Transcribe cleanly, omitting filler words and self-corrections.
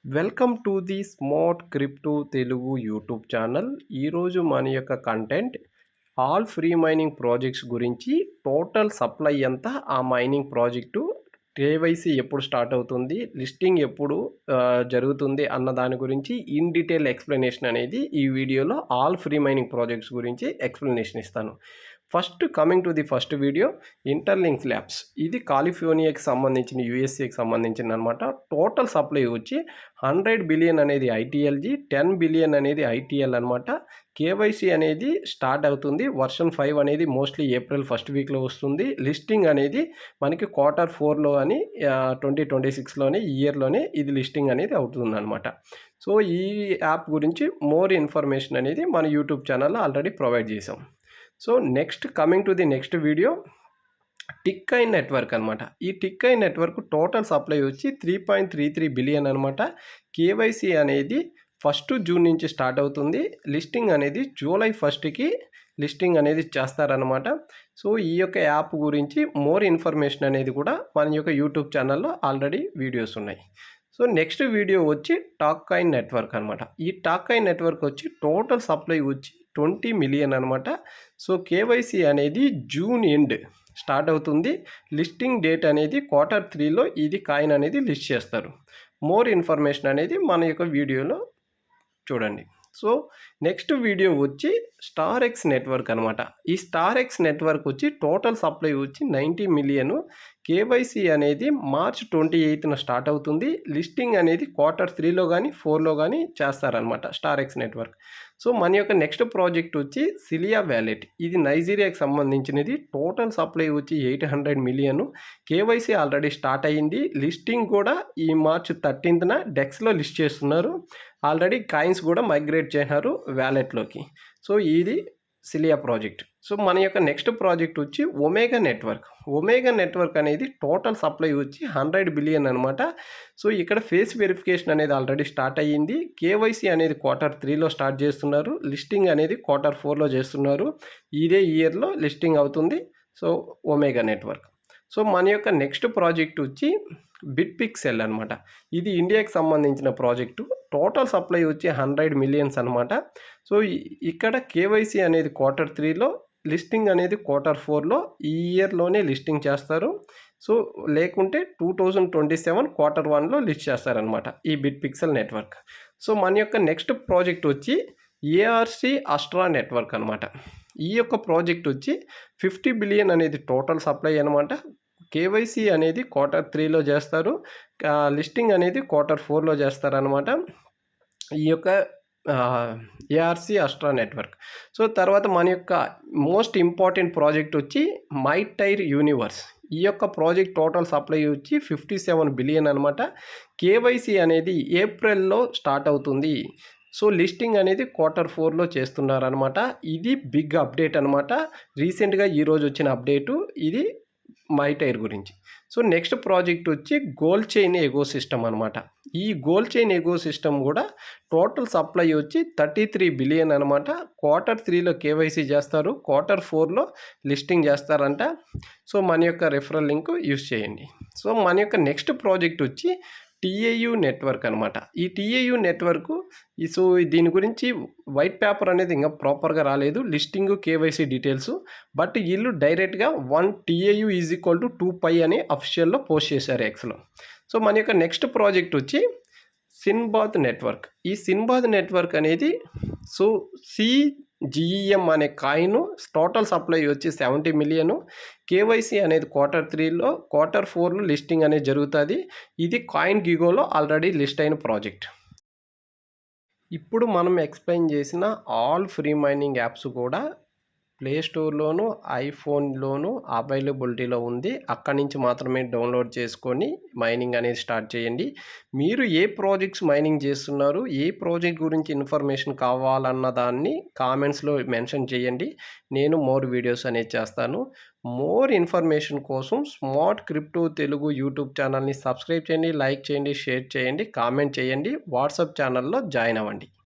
Welcome to the smart crypto Telugu YouTube channel. ఈరోజు మన యొక్క content all free mining projects గురించి. టోటల్ సప్లై ఎంత, ఆ మైనింగ్ ప్రాజెక్టు కేవైసీ ఎప్పుడు స్టార్ట్ అవుతుంది, లిస్టింగ్ ఎప్పుడు జరుగుతుంది అన్న దాని గురించి ఇన్ డీటెయిల్ ఎక్స్ప్లెనేషన్ అనేది ఈ వీడియోలో ఆల్ ఫ్రీ మైనింగ్ ప్రాజెక్ట్స్ గురించి ఎక్స్ప్లెనేషన్ ఇస్తాను. First coming to the first video, interlink labs. ఇది కాలిఫోర్నియాకి సంబంధించిన, యూఎస్ఏకి సంబంధించిన అనమాట. టోటల్ సప్లై వచ్చి 100 బిలియన్ అనేది ఐటీఎల్జీ, 10 బిలియన్ అనేది ఐటీఎల్ అనమాట. కేవైసీ అనేది స్టార్ట్ అవుతుంది. వర్షన్ 5 అనేది మోస్ట్లీ ఏప్రిల్ ఫస్ట్ వీక్లో వస్తుంది. లిస్టింగ్ అనేది మనకి Q4లో అని 2026లోనే ఇయర్లోనే ఇది లిస్టింగ్ అనేది అవుతుంది అనమాట. సో ఈ యాప్ గురించి మోర్ ఇన్ఫర్మేషన్ అనేది మన యూట్యూబ్ ఛానల్లో ఆల్రెడీ ప్రొవైడ్ చేసాం. So next coming to the next video, టిక్కైన్ నెట్వర్క్ అనమాట. ఈ టిక్కైన్ నెట్వర్క్ టోటల్ సప్లై వచ్చి 3.33 బిలియన్ అనమాట. కేవైసీ అనేది 1 జూన్ నుంచి స్టార్ట్ అవుతుంది. లిస్టింగ్ అనేది జూలై 1కి లిస్టింగ్ అనేది చేస్తారనమాట. సో ఈ యొక్క యాప్ గురించి మోర్ ఇన్ఫర్మేషన్ అనేది కూడా మన యొక్క యూట్యూబ్ ఛానల్లో ఆల్రెడీ వీడియోస్ ఉన్నాయి. సో నెక్స్ట్ వీడియో వచ్చి టాక్కైన్ నెట్వర్క్ అనమాట. ఈ టాక్కైన్ నెట్వర్క్ వచ్చి టోటల్ సప్లై వచ్చి 20 మిలియన్ అనమాట. సో కేవైసీ అనేది జూన్ ఎండ్ స్టార్ట్ అవుతుంది. లిస్టింగ్ డేట్ అనేది Q3లో ఇది కాయిన్ అనేది లిస్ట్ చేస్తారు. మోర్ ఇన్ఫర్మేషన్ అనేది మన యొక్క వీడియోలో చూడండి. సో నెక్స్ట్ వీడియో వచ్చి స్టార్ఎక్స్ నెట్వర్క్ అనమాట. ఈ స్టార్ఎక్స్ నెట్వర్క్ వచ్చి టోటల్ సప్లై వచ్చి 90 మిలియన్. కేవైసీ అనేది మార్చ్ 28న స్టార్ట్ అవుతుంది. లిస్టింగ్ అనేది Q3లో కానీ 4లో కానీ చేస్తారనమాట స్టార్ఎక్స్ నెట్వర్క్. సో మన యొక్క నెక్స్ట్ ప్రాజెక్ట్ వచ్చి సిలియా వ్యాలెట్. ఇది నైజీరియాకి సంబంధించినది. టోటల్ సప్లై వచ్చి 800 మిలియన్. కేవైసీ ఆల్రెడీ స్టార్ట్ అయ్యింది. లిస్టింగ్ కూడా ఈ మార్చ్ 13న డెక్స్లో లిస్ట్ చేస్తున్నారు. ఆల్రెడీ కాయిన్స్ కూడా మైగ్రేట్ చేశారు వ్యాలెట్లోకి. సో ఇది సిలియా ప్రాజెక్ట్. సో మన యొక్క నెక్స్ట్ ప్రాజెక్ట్ వచ్చి ఒమేగా నెట్వర్క్. ఒమేగా నెట్వర్క్ అనేది టోటల్ సప్లై వచ్చి 100 బిలియన్ అనమాట. సో ఇక్కడ ఫేస్ వెరిఫికేషన్ అనేది ఆల్రెడీ స్టార్ట్ అయ్యింది. కేవైసీ అనేది Q3లో స్టార్ట్ చేస్తున్నారు. లిస్టింగ్ అనేది Q4లో చేస్తున్నారు. ఇదే ఇయర్లో లిస్టింగ్ అవుతుంది. So omega network. సో మన యొక్క నెక్స్ట్ ప్రాజెక్ట్ వచ్చి బిట్పిక్సెల్ అనమాట. ఇది ఇండియాకి సంబంధించిన ప్రాజెక్టు. టోటల్ సప్లై వచ్చి 100 మిలియన్స్ అనమాట. సో ఇక్కడ కేవైసీ అనేది Q3లో, లిస్టింగ్ అనేది Q4లో ఈ ఇయర్లోనే లిస్టింగ్ చేస్తారు. సో లేకుంటే 2027 Q1లో లిస్ట్ చేస్తారనమాట ఈ బిట్పిక్సెల్ నెట్వర్క్. సో మన యొక్క నెక్స్ట్ ప్రాజెక్ట్ వచ్చి ఏఆర్సి అస్ట్రా నెట్వర్క్ అనమాట. ఈ యొక్క ప్రాజెక్ట్ వచ్చి 50 బిలియన్ అనేది టోటల్ సప్లై అనమాట. కేవైసీ అనేది Q3లో చేస్తారు. లిస్టింగ్ అనేది Q4లో చేస్తారనమాట ఈ యొక్క ఏఆర్సి అస్ట్రా నెట్వర్క్. సో తర్వాత మన యొక్క మోస్ట్ ఇంపార్టెంట్ ప్రాజెక్ట్ వచ్చి మైటైర్ యూనివర్స్. ఈ యొక్క ప్రాజెక్ట్ టోటల్ సప్లై వచ్చి 57 బిలియన్ అనమాట. కేవైసీ అనేది ఏప్రిల్లో స్టార్ట్ అవుతుంది. సో లిస్టింగ్ అనేది Q4లో చేస్తున్నారనమాట. ఇది బిగ్ అప్డేట్ అనమాట. రీసెంట్గా ఈరోజు వచ్చిన అప్డేటు ఇది మైటైర్ గురించి. సో నెక్స్ట్ ప్రాజెక్ట్ వచ్చి గోల్డ్ చైన్ ఎకో సిస్టమ్ అనమాట. ఈ గోల్డ్ చైన్ ఎకో సిస్టమ్ కూడా టోటల్ సప్లై వచ్చి 33 బిలియన్ అనమాట. Q3లో కేవైసీ చేస్తారు. Q4లో లిస్టింగ్ చేస్తారంట. సో మన యొక్క రెఫరల్ లింక్ యూస్ చేయండి. సో మన యొక్క నెక్స్ట్ ప్రాజెక్ట్ వచ్చి టీఏయు నెట్వర్క్ అనమాట. ఈ టీఏయు నెట్వర్క్ సో దీని గురించి వైట్ పేపర్ అనేది ఇంకా ప్రాపర్గా రాలేదు, లిస్టింగ్ కేవైసీ డీటెయిల్స్. బట్ వీళ్ళు డైరెక్ట్గా 1 TAU = 2 పై అని అఫీషియల్లో పోస్ట్ చేశారు ఎక్స్లో. సో మన యొక్క నెక్స్ట్ ప్రాజెక్ట్ వచ్చి సిన్బాద్ నెట్వర్క్. ఈ సిన్బాద్ నెట్వర్క్ అనేది సో CGEM అనే కాయిన్ టోటల్ సప్లై వచ్చి 70 మిలియన్. కేవైసీ అనేది Q3లో, Q4లో లిస్టింగ్ అనేది జరుగుతుంది. ఇది కాయిన్ గిగోలో ఆల్రెడీ లిస్ట్ అయిన ప్రాజెక్ట్. ఇప్పుడు మనం ఎక్స్ప్లెయిన్ చేసిన ఆల్ ఫ్రీ మైనింగ్ యాప్స్ కూడా ప్లే స్టోర్లోను, ఐఫోన్లోను అవైలబిలిటీలో ఉంది. అక్కడి నుంచి మాత్రమే డౌన్లోడ్ చేసుకొని మైనింగ్ అనేది స్టార్ట్ చేయండి. మీరు ఏ ప్రాజెక్ట్స్ మైనింగ్ చేస్తున్నారు, ఏ ప్రాజెక్ట్ గురించి ఇన్ఫర్మేషన్ కావాలన్న దాన్ని కామెంట్స్లో మెన్షన్ చేయండి. నేను మోర్ వీడియోస్ అనేది చేస్తాను. మోర్ ఇన్ఫర్మేషన్ కోసం స్మార్ట్ క్రిప్టో తెలుగు యూట్యూబ్ ఛానల్ని సబ్స్క్రైబ్ చేయండి, లైక్ చేయండి, షేర్ చేయండి, కామెంట్ చేయండి, వాట్సాప్ ఛానల్లో జాయిన్ అవ్వండి.